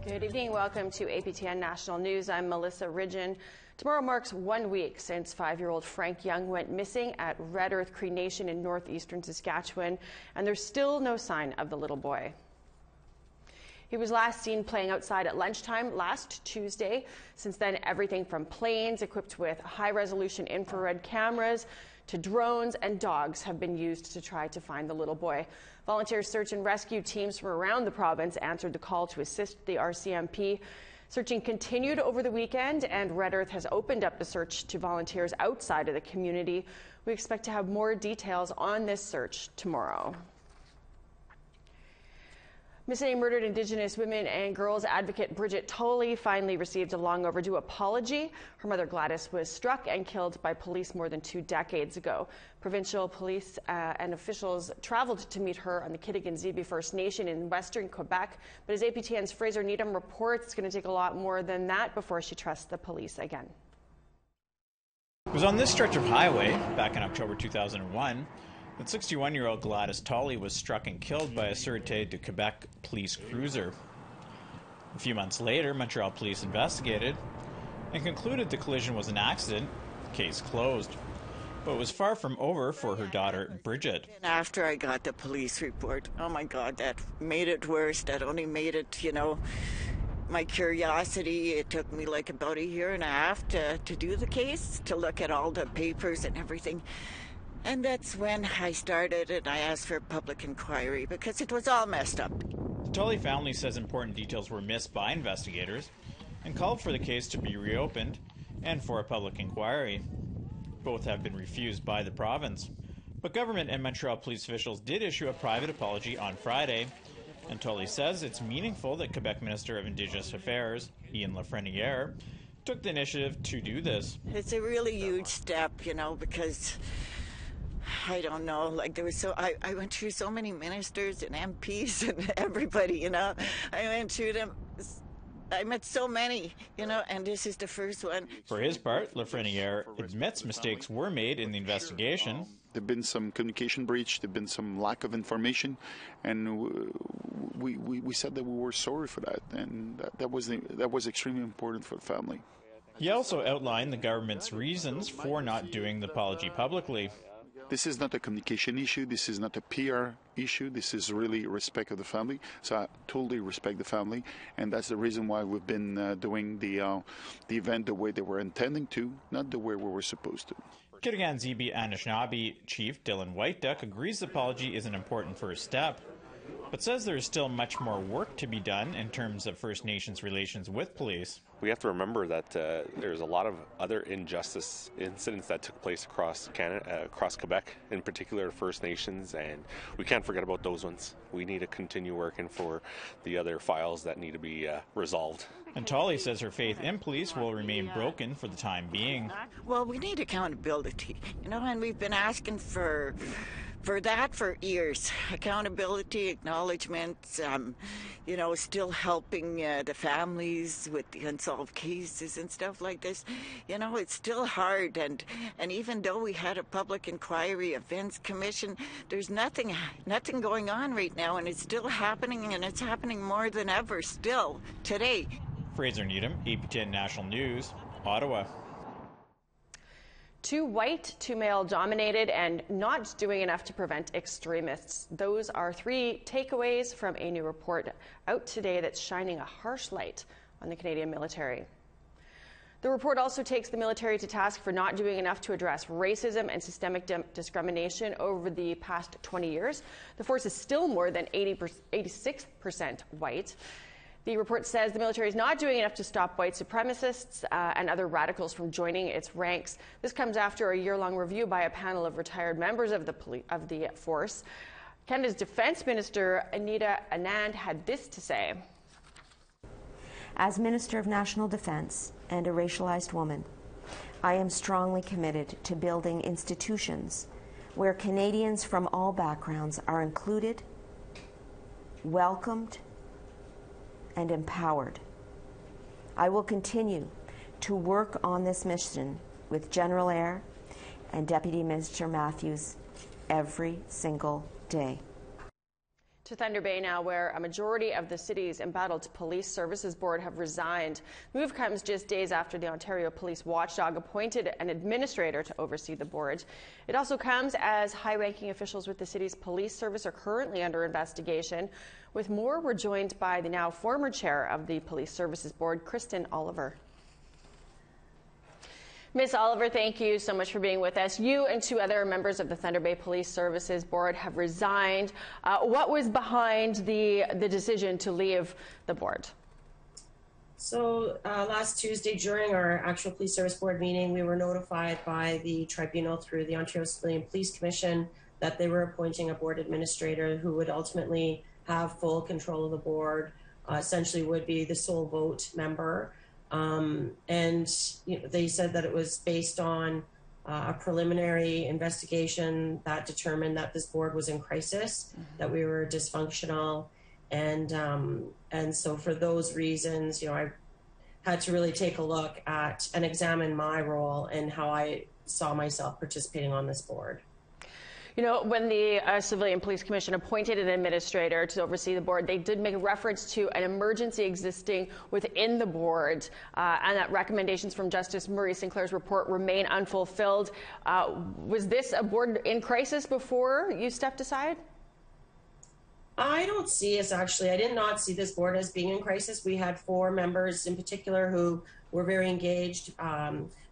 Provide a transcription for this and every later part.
Good evening. Welcome to APTN National News. I'm Melissa Ridgen. Tomorrow marks 1 week since 5-year-old Frank Young went missing at Red Earth Cree Nation in northeastern Saskatchewan, and there's still no sign of the little boy. He was last seen playing outside at lunchtime last Tuesday. Since then, everything from planes equipped with high-resolution infrared cameras to drones and dogs have been used to try to find the little boy. Volunteer search and rescue teams from around the province answered the call to assist the RCMP. Searching continued over the weekend, and Red Earth has opened up the search to volunteers outside of the community. We expect to have more details on this search tomorrow. Missing and murdered Indigenous women and girls advocate Gladys Tolley finally received a long overdue apology. Her mother Gladys was struck and killed by police more than 2 decades ago. Provincial police and officials traveled to meet her on the Kitigan-Zibi First Nation in western Quebec. But as APTN's Fraser Needham reports, it's going to take a lot more than that before she trusts the police again. It was on this stretch of highway back in October 2001 that 61-year-old Gladys Tolley was struck and killed by a Sûreté de Quebec police cruiser. A few months later, Montreal police investigated and concluded the collision was an accident, case closed. But it was far from over for her daughter, Bridget. After I got the police report, oh my God, that made it worse. That only made it, my curiosity. It took me like about 1.5 years to do the case, to look at all the papers and everything. And that's when I started and I asked for a public inquiry because it was all messed up. The Tolley family says important details were missed by investigators and called for the case to be reopened and for a public inquiry. Both have been refused by the province. But government and Montreal police officials did issue a private apology on Friday, and Tolley says it's meaningful that Quebec Minister of Indigenous Affairs, Ian Lafreniere, took the initiative to do this. It's a really huge step, because I don't know, there was I went through so many ministers and MPs and everybody, I went through them. I met so many, and this is the first one. For his part, Lafreniere admits mistakes were made in the investigation. There have been some communication breach, there have been some lack of information, and we said that we were sorry for that, and that was extremely important for the family. He also outlined the government's reasons for not doing the apology publicly. This is not a communication issue, this is not a PR issue, this is really respect of the family. So I totally respect the family, and that's the reason why we've been doing the event the way they were intending to, not the way we were supposed to. Kitigan-Zibi Anishinaabe Chief Dylan Whiteduck agrees the apology is an important first step, but says there is still much more work to be done in terms of First Nations relations with police. We have to remember that there's a lot of other injustice incidents that took place across Canada, across Quebec, in particular First Nations, and we can't forget about those ones. We need to continue working for the other files that need to be resolved. And Tolley says her faith in police will remain broken for the time being. Well, we need accountability, and we've been asking for that for years. Accountability, acknowledgement, still helping the families with the unsolved cases and stuff like this. It's still hard, and even though we had a public inquiry, events commission, there's nothing going on right now, and it's still happening, and it's happening more than ever still today. Fraser Needham, APTN National News, Ottawa. Too white, too male-dominated, and not doing enough to prevent extremists. Those are 3 takeaways from a new report out today that's shining a harsh light on the Canadian military. The report also takes the military to task for not doing enough to address racism and systemic discrimination over the past 20 years. The force is still more than 86% white. The report says the military is not doing enough to stop white supremacists and other radicals from joining its ranks. This comes after a year-long review by a panel of retired members of the force. Canada's Defence Minister Anita Anand had this to say. As Minister of National Defence and a racialized woman, I am strongly committed to building institutions where Canadians from all backgrounds are included, welcomed, and empowered. I will continue to work on this mission with General Eyre and Deputy Minister Matthews every single day. To Thunder Bay now, where a majority of the city's embattled police services board have resigned. The move comes just days after the Ontario Police Watchdog appointed an administrator to oversee the board. It also comes as high-ranking officials with the city's police service are currently under investigation. With more, we're joined by the now former chair of the Police Services Board, Kristen Oliver. Ms. Oliver, thank you so much for being with us. You and two other members of the Thunder Bay Police Services Board have resigned. What was behind the decision to leave the board? So last Tuesday, during our actual Police Service Board meeting, we were notified by the tribunal through the Ontario Civilian Police Commission that they were appointing a board administrator who would ultimately have full control of the board, essentially would be the sole vote member. And they said that it was based on a preliminary investigation that determined that this board was in crisis, that we were dysfunctional, and so for those reasons, I had to really take a look at and examine my role and how I saw myself participating on this board. When the Civilian Police Commission appointed an administrator to oversee the board, they did make a reference to an emergency existing within the board, and that recommendations from Justice Murray Sinclair's report remain unfulfilled. Was this a board in crisis before you stepped aside? I don't see us actually. I did not see this board as being in crisis. We had 4 members in particular who were very engaged,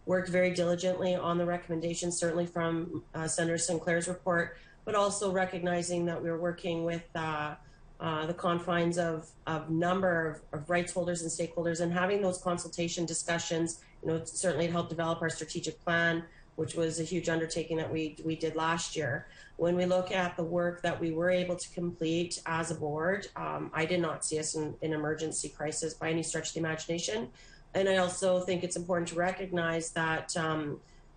worked very diligently on the recommendations, certainly from Senator Sinclair's report, but also recognizing that we were working with the confines of number of rights holders and stakeholders, and having those consultation discussions. Certainly it helped develop our strategic plan, which was a huge undertaking that we did last year. When we look at the work that we were able to complete as a board, I did not see us in emergency crisis by any stretch of the imagination. And I also think it's important to recognize that,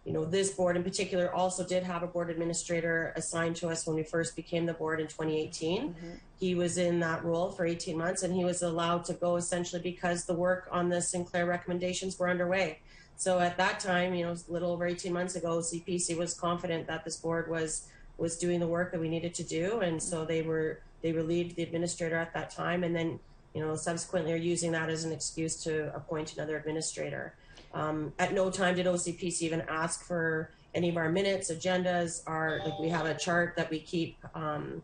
this board in particular also did have a board administrator assigned to us when we first became the board in 2018. Mm-hmm. He was in that role for 18 months, and he was allowed to go essentially because the work on the Sinclair recommendations were underway. So at that time, a little over 18 months ago, CPC was confident that this board was doing the work that we needed to do, and so they relieved the administrator at that time, and then subsequently are using that as an excuse to appoint another administrator. At no time did OCPC even ask for any of our minutes, agendas. We have a chart that we keep to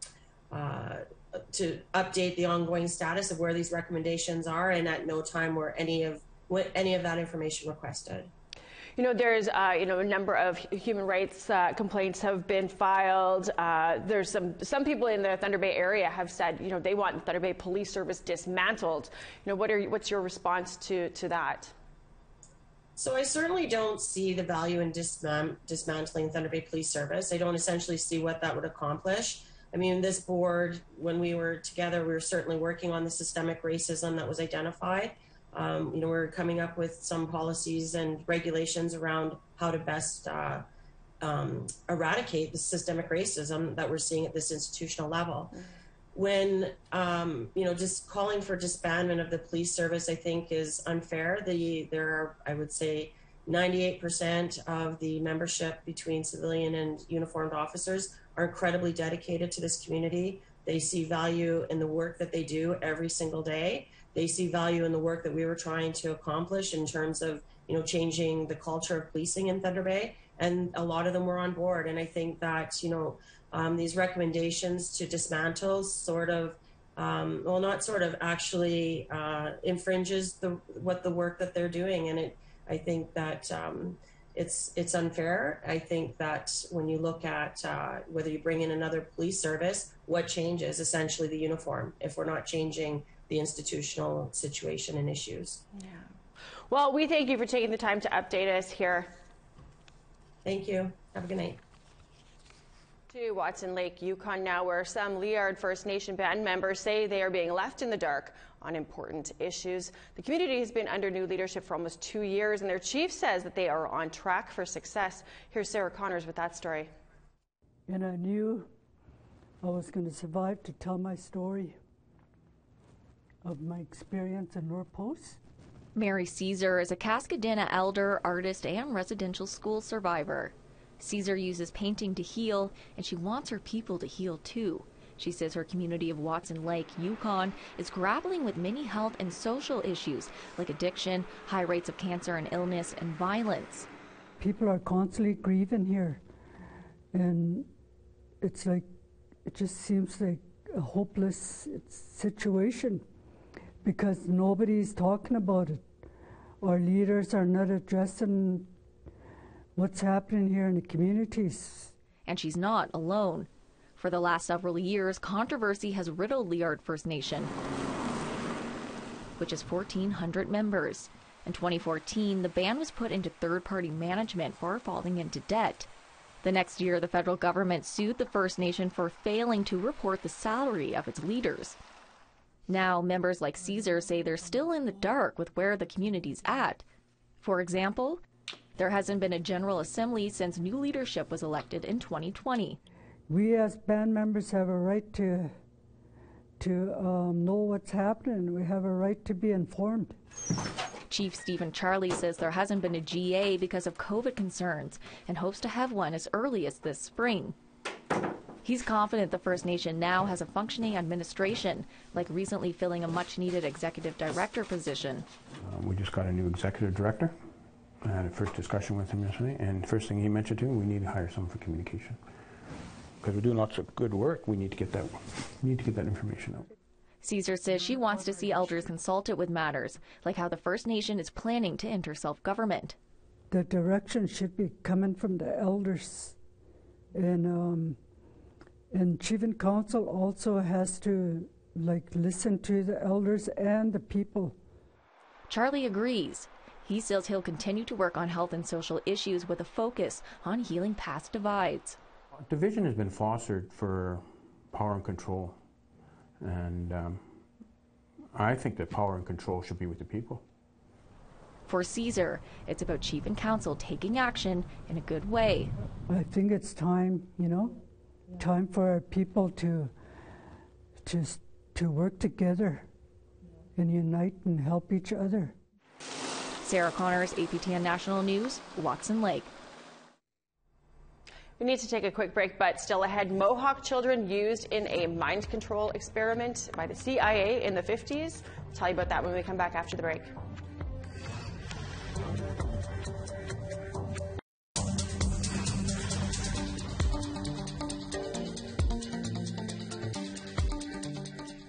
update the ongoing status of where these recommendations are, and at no time were any of that information requested. There's a number of human rights complaints have been filed. There's some people in the Thunder Bay area have said they want the Thunder Bay Police Service dismantled. What's your response to that? So I certainly don't see the value in dismantling Thunder Bay Police Service. I don't essentially see what that would accomplish. I mean, this board, when we were together, we were certainly working on the systemic racism that was identified. We're coming up with some policies and regulations around how to best eradicate the systemic racism that we're seeing at this institutional level. Mm-hmm. When, just calling for disbandment of the police service, I think is unfair. There are, I would say, 98% of the membership between civilian and uniformed officers are incredibly dedicated to this community. They see value in the work that they do every single day. They see value in the work that we were trying to accomplish in terms of, changing the culture of policing in Thunder Bay, and a lot of them were on board. And I think that, these recommendations to dismantle actually infringes the work that they're doing. And I think that it's unfair. I think that when you look at whether you bring in another police service, what changes? Essentially the uniform, if we're not changing the institutional situation and issues. Yeah. Well, we thank you for taking the time to update us here. Thank you. Have a good night. To Watson Lake, Yukon now, where some Liard First Nation band members say they are being left in the dark on important issues. The community has been under new leadership for almost 2 years, and their chief says that they are on track for success. Here's Sarah Connors with that story. And I knew I was going to survive to tell my story of my experience in North Post. Mary Caesar is a Cascadena elder, artist, and residential school survivor. Caesar uses painting to heal, and she wants her people to heal too. She says her community of Watson Lake, Yukon, is grappling with many health and social issues like addiction, high rates of cancer and illness, and violence. People are constantly grieving here, and it's like, it just seems like a hopeless situation because nobody's talking about it. Our leaders are not addressing what's happening here in the communities. And she's not alone. For the last several years, controversy has riddled Liard First Nation, which has 1,400 members. In 2014, the band was put into third-party management for falling into debt. The next year, the federal government sued the First Nation for failing to report the salary of its leaders. Now, members like Caesar say they're still in the dark with where the community's at. For example, there hasn't been a General Assembly since new leadership was elected in 2020. We as band members have a right to know what's happening. We have a right to be informed. Chief Stephen Charlie says there hasn't been a GA because of COVID concerns and hopes to have one as early as this spring. He's confident the First Nation now has a functioning administration, like recently filling a much-needed executive director position. We just got a new executive director. I had a first discussion with him yesterday, and the first thing he mentioned to me, we need to hire someone for communication. Because we're doing lots of good work, we need to get that information out. Caesar says she wants to see elders consulted with matters, like how the First Nation is planning to enter self-government. The direction should be coming from the elders. And Chief and Council also has to listen to the elders and the people. Charlie agrees. He says he'll continue to work on health and social issues with a focus on healing past divides. Division has been fostered for power and control. And I think that power and control should be with the people. For Caesar, it's about Chief and Council taking action in a good way. I think it's time, time for people to work together and unite and help each other. Sarah Connors, APTN National News, Watson Lake. We need to take a quick break, but still ahead, Mohawk children used in a mind control experiment by the CIA in the 50s. We'll tell you about that when we come back after the break.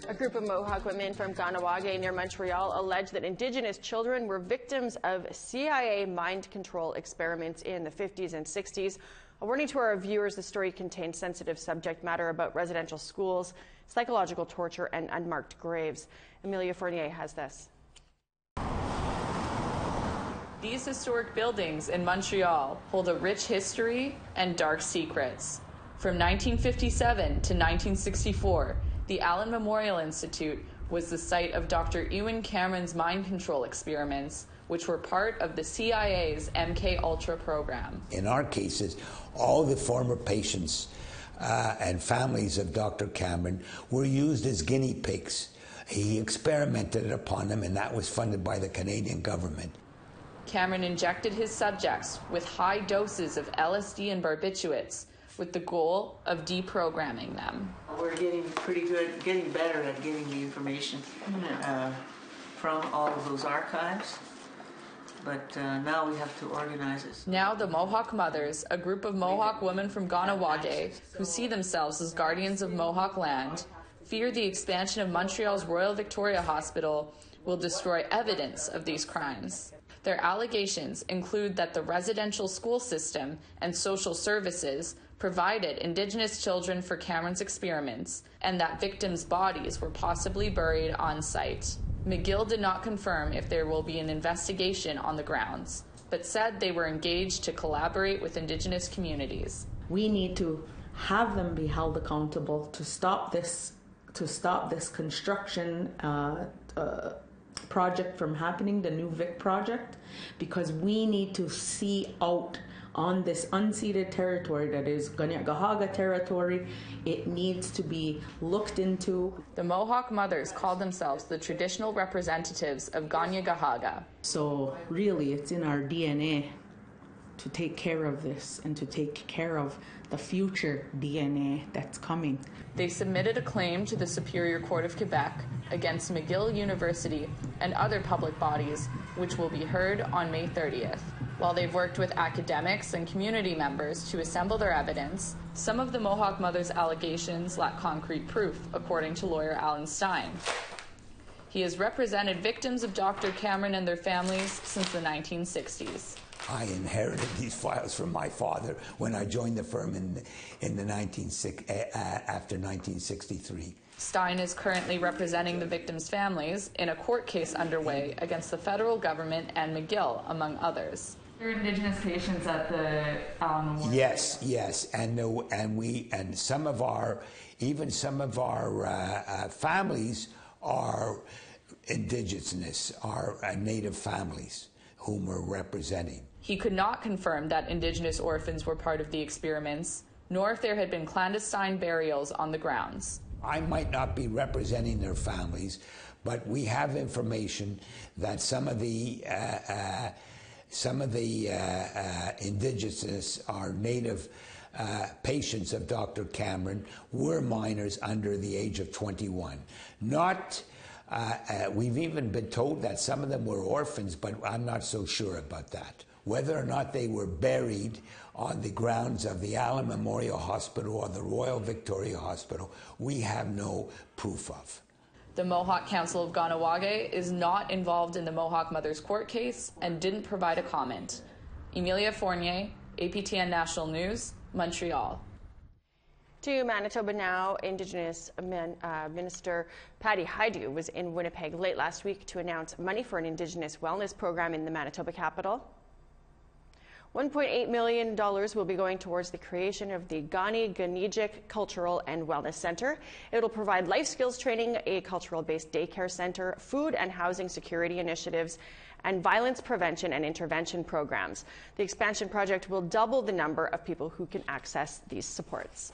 A group of Mohawk women from Longawaited near Montreal allege that Indigenous children were victims of CIA mind control experiments in the 50s and 60s. A warning to our viewers, the story contains sensitive subject matter about residential schools, psychological torture, and unmarked graves. Amelia Fournier has this. These historic buildings in Montreal hold a rich history and dark secrets. From 1957 to 1964, the Allen Memorial Institute was the site of Dr. Ewan Cameron's mind control experiments, which were part of the CIA's MK-Ultra program. In our cases, all the former patients and families of Dr. Cameron were used as guinea pigs. He experimented upon them, and that was funded by the Canadian government. Cameron injected his subjects with high doses of LSD and barbiturates with the goal of deprogramming them. We're getting pretty good, getting better at getting the information from all of those archives. But now we have to organize it. Now the Mohawk Mothers, a group of Mohawk women from Longawaited who see themselves as guardians of Mohawk land, fear the expansion of Montreal's Royal Victoria Hospital will destroy evidence of these crimes. Their allegations include that the residential school system and social services provided Indigenous children for Cameron's experiments, and that victims' bodies were possibly buried on site. McGill did not confirm if there will be an investigation on the grounds, but said they were engaged to collaborate with Indigenous communities. We need to have them be held accountable to stop this construction project from happening, the new Vic project, because we need to see out on this unceded territory that is Gahaga territory. It needs to be looked into. The Mohawk Mothers called themselves the traditional representatives of Gahaga. So really it's in our DNA to take care of this and to take care of the future DNA that's coming. They submitted a claim to the Superior Court of Quebec against McGill University and other public bodies, which will be heard on May 30th. While they've worked with academics and community members to assemble their evidence, some of the Mohawk mother's allegations lack concrete proof, according to lawyer Alan Stein. He has represented victims of Dr. Cameron and their families since the 1960s. I inherited these files from my father when I joined the firm after 1963. Stein is currently representing the victims' families in a court case underway against the federal government and McGill, among others. There are Indigenous patients at the Allen Memorial. Yes, and some of our families are Indigenous, are Native families whom we're representing. He could not confirm that Indigenous orphans were part of the experiments, nor if there had been clandestine burials on the grounds. I might not be representing their families, but we have information that some of the Indigenous or Native patients of Dr. Cameron were minors under the age of 21. We've even been told that some of them were orphans, but I'm not so sure about that. Whether or not they were buried on the grounds of the Allen Memorial Hospital or the Royal Victoria Hospital, we have no proof of. The Mohawk Council of Ganawaga is not involved in the Mohawk Mother's Court case and didn't provide a comment. Emilia Fournier, APTN National News, Montreal. To Manitoba now, Indigenous Minister Patty Hajdu was in Winnipeg late last week to announce money for an Indigenous wellness program in the Manitoba capital. $1.8 million will be going towards the creation of the Gani-Ganijik Cultural and Wellness Center. It will provide life skills training, a cultural-based daycare center, food and housing security initiatives, and violence prevention and intervention programs. The expansion project will double the number of people who can access these supports.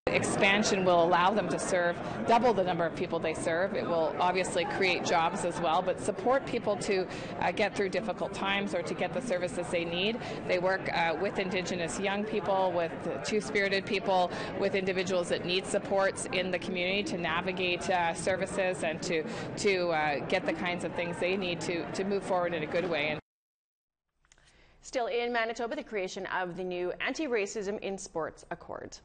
Expansion will allow them to serve double the number of people they serve. It will obviously create jobs as well, but support people to get through difficult times or to get the services they need. They work with Indigenous young people, with two-spirited people, with individuals that need supports in the community to navigate services and to get the kinds of things they need to move forward in a good way. Still in Manitoba, the creation of the new Anti-Racism in Sports Accord.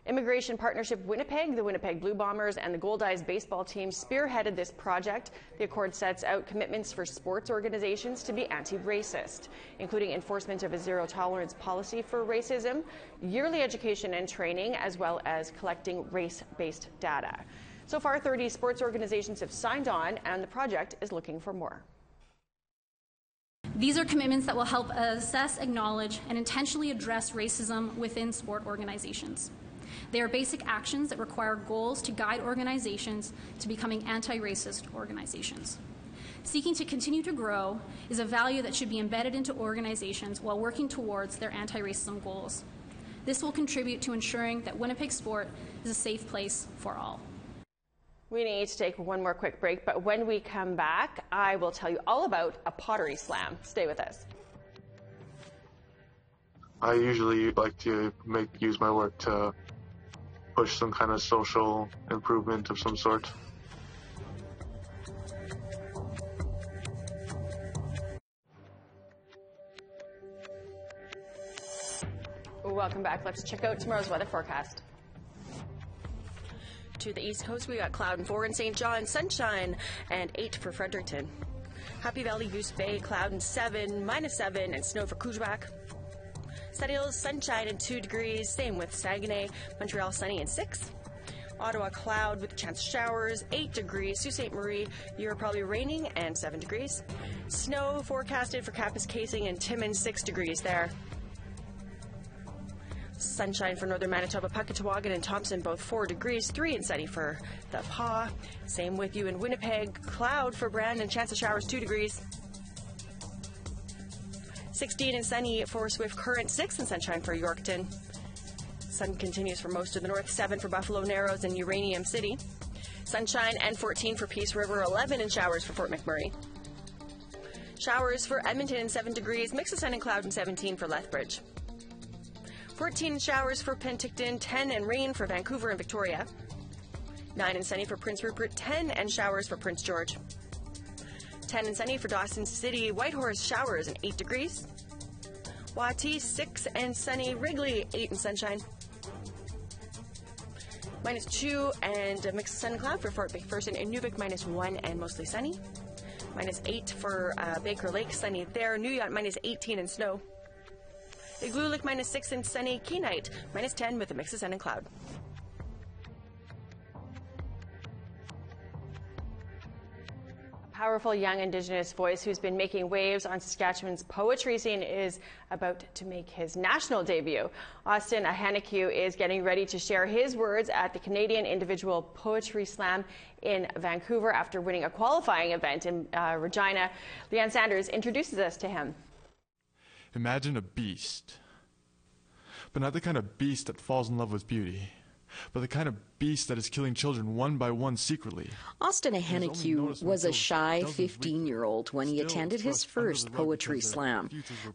Immigration Partnership Winnipeg, the Winnipeg Blue Bombers, and the Gold Eyes baseball team spearheaded this project. The accord sets out commitments for sports organizations to be anti-racist, including enforcement of a zero-tolerance policy for racism, yearly education and training, as well as collecting race-based data. So far, 30 sports organizations have signed on, and the project is looking for more. These are commitments that will help assess, acknowledge, and intentionally address racism within sport organizations. They are basic actions that require goals to guide organizations to becoming anti-racist organizations. Seeking to continue to grow is a value that should be embedded into organizations while working towards their anti-racism goals. This will contribute to ensuring that Winnipeg sport is a safe place for all. We need to take one more quick break, but when we come back, I will tell you all about a pottery slam. Stay with us. I usually like to use my work to push some kind of social improvement of some sort. Welcome back. Let's check out tomorrow's weather forecast. To the east coast, we got cloud and 4 in St. John, sunshine and 8 for Fredericton. Happy Valley, Goose Bay, cloud and 7, -7, and snow for Coujabak. Sunny Hills, sunshine and 2 degrees. Same with Saguenay. Montreal, sunny and 6. Ottawa, cloud with a chance of showers, 8 degrees. Sault Ste. Marie, you're probably raining, and 7 degrees. Snow forecasted for Kapuskasing and Timmins, 6 degrees there. Sunshine for northern Manitoba, Puckatawagan and Thompson, both 4 degrees, 3 and sunny for the Pas. Same with you in Winnipeg. Cloud for Brandon, chance of showers, 2 degrees. 16 and sunny for Swift Current, 6 and sunshine for Yorkton. Sun continues for most of the north, 7 for Buffalo Narrows and Uranium City. Sunshine and 14 for Peace River, 11 and showers for Fort McMurray. Showers for Edmonton and 7 degrees, mix of sun and cloud and 17 for Lethbridge. 14 showers for Penticton, 10 and rain for Vancouver and Victoria. 9 and sunny for Prince Rupert, 10 and showers for Prince George. 10 and sunny for Dawson City, Whitehorse showers and 8 degrees. Wauhee 6 and sunny, Wrigley 8 and sunshine. -2 and a mix of sun and cloud for Fort McPherson and Nuvik, -1 and mostly sunny. -8 for Baker Lake, sunny there. Newyacht -18 and snow. Igloolik -6 and sunny. Kenite -10 with a mix of sun and cloud. Powerful young Indigenous voice who's been making waves on Saskatchewan's poetry scene is about to make his national debut. Austin Ahanekyu is getting ready to share his words at the Canadian Individual Poetry Slam in Vancouver after winning a qualifying event in Regina. Leanne Sanders introduces us to him. Imagine a beast, but not the kind of beast that falls in love with beauty, but the kind of beast that is killing children one by one secretly. Austin Ahanekyu was a shy 15-year-old when he attended his first poetry slam.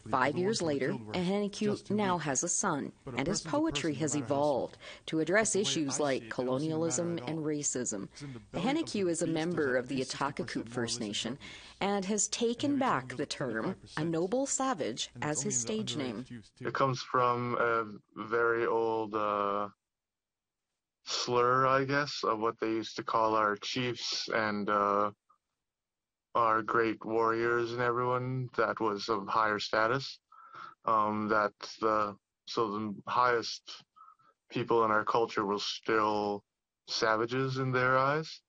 5 years later, Ahanekyu now has a son, and his poetry has evolved to address issues like colonialism and racism. Ahanekyu is a member of the Atakakut First Nation and has taken back the term "a noble savage" as his stage name. It comes from a very old slur, I guess, of what they used to call our chiefs and our great warriors and everyone that was of higher status. So the highest people in our culture were still savages in their eyes.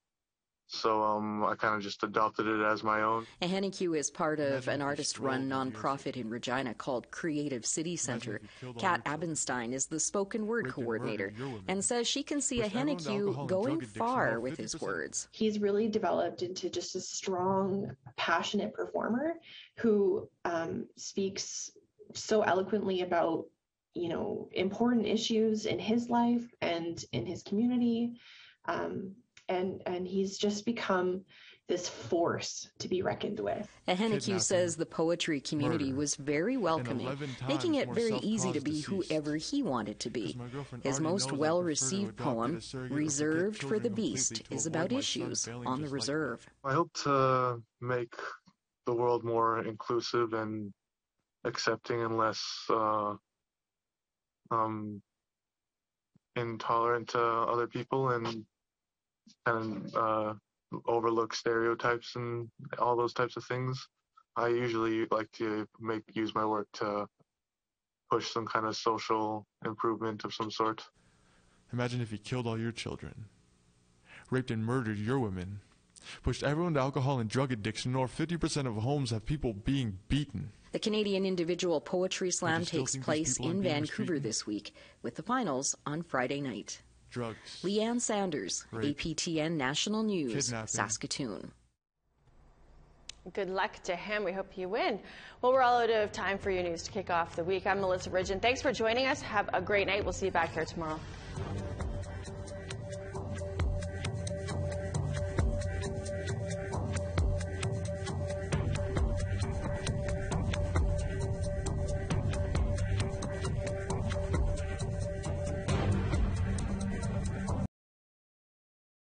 So I kind of just adopted it as my own. Ahanekyu is part of an artist-run nonprofit in Regina called Creative City Center. Kat Abenstein is the spoken word coordinator and says she can see Ahanekyu going far with his words. He's really developed into just a strong, passionate performer who speaks so eloquently about, important issues in his life and in his community. And he's just become this force to be reckoned with. Ahanekyu says the poetry community was very welcoming, making it very easy to be whoever he wanted to be. His most well-received poem, Reserved for the Beast, is about issues on the reserve. I hope to make the world more inclusive and accepting and less intolerant to other people, and overlook stereotypes and all those types of things. I usually like to use my work to push some kind of social improvement of some sort. Imagine if he killed all your children, raped and murdered your women, pushed everyone to alcohol and drug addiction, or 50% of homes have people being beaten. The Canadian Individual Poetry Slam takes place in Vancouver this week, with the finals on Friday night. Drugs, Leanne Sanders, rape, APTN National News, kidnapping. Saskatoon. Good luck to him. We hope you win. Well, we're all out of time for your news to kick off the week. I'm Melissa Ridgen. Thanks for joining us. Have a great night. We'll see you back here tomorrow.